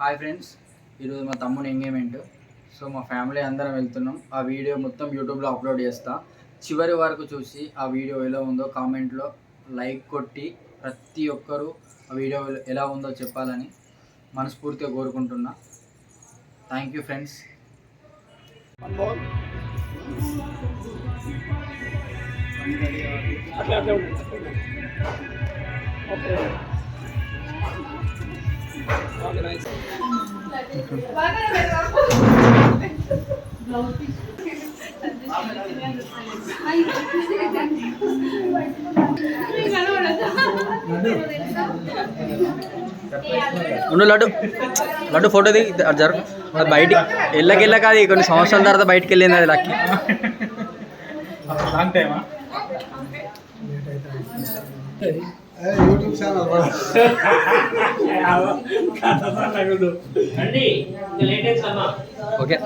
Hi friends, ఈరోజు మా తమ్ముని ఎంగేజ్మెంట్. సో మా ఫ్యామిలీ అందరం వెళ్తున్నాం. ఆ వీడియో మొత్తం యూట్యూబ్లో అప్లోడ్ చేస్తా. చివరి వరకు చూసి ఆ వీడియో ఎలా ఉందో కామెంట్లో లైక్ కొట్టి ప్రతి ఒక్కరూ ఆ వీడియో ఎలా ఉందో చెప్పాలని మనస్ఫూర్తిగా కోరుకుంటున్నా. Thank you friends. Laddu laddu photo దిగి జరుగు. అది బయటికి వెళ్ళకెళ్ళ కాదు, కొన్ని సంవత్సరాల తర్వాత బయటికి వెళ్ళింది అది lucky. YouTube channel okay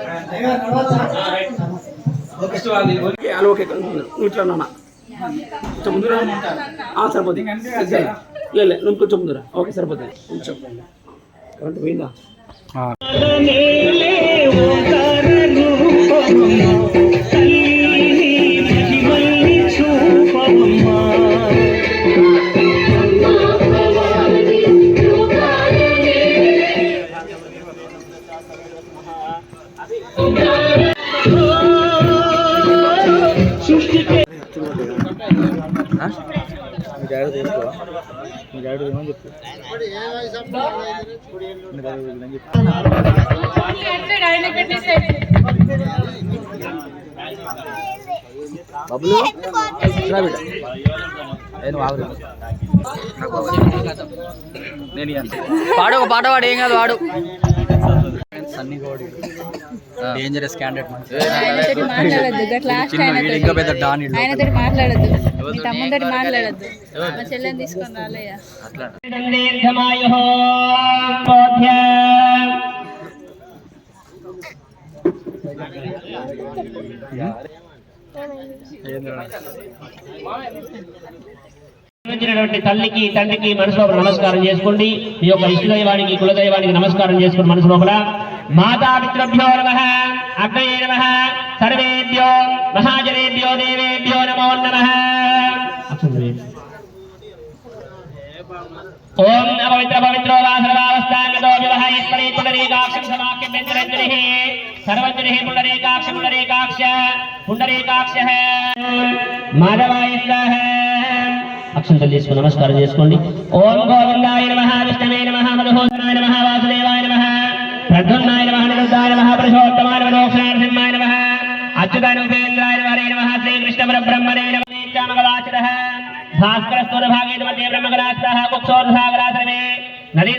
okay ఇట్లా నాన్న కొంచెం ముందురా సరిపోతుంది. లేదు నువ్వు కొంచెం ముందురా. ఓకే సరిపోతుంది. కొంచెం కరెంట్ పోయిందా? బబ్లు పాడు ఒక పాట వాడు, ఏం కాదు వాడు. Sunny Goud dangerous candidate. ఇంకా పెద్ద డాన్. అట్లా తల్లికి తండ్రికి మనసు లోపల నమస్కారం చేసుకోండి. ఈ యొక్క ఇష్టదైవానికి కులదైవానికి నమస్కారం చేసుకోండి. మనసు లోపల మాతాపితృభ్యో నమః, అగ్నయే నమః, సర్వేభ్యో మహాజనేభ్యో దేవేభ్యో నమో నమః. ఓం అపవిత్ర పవిత్రో వా సర్వావస్థాంగతో వివహ ఈశ్వరీ పుండరీకాక్షం సమాఖ్యం వెంకటేశ్వరిః సర్వజ్ఞః పుండరీకాక్ష పుండరీకాక్ష పుండరీకాక్షః మాధవాయ స్వాహ. అక్షంతలు తీసుకుని నమస్కారం చేసుకోండి. ఓం గోవిందాయ నమః, విష్ణవే నమః, మధుసూదనాయ నమః, వాసుదేవాయ నమః, ప్రద్యుమ్నాయ నమః, నిరుద్ధాయ నమః, పురుషోత్తమాయ నమః, మోక్షార్థిమాయ నమః, అచ్యుతాయ ఉపేంద్రాయ నమః, నమః శ్రీకృష్ణ పరబ్రహ్మణే నమః. భాస్కరస్తోర భాగేత మధ్య బ్రహ్మగరాస్తః కుక్షోర్ధాగరాసర్వే నదీ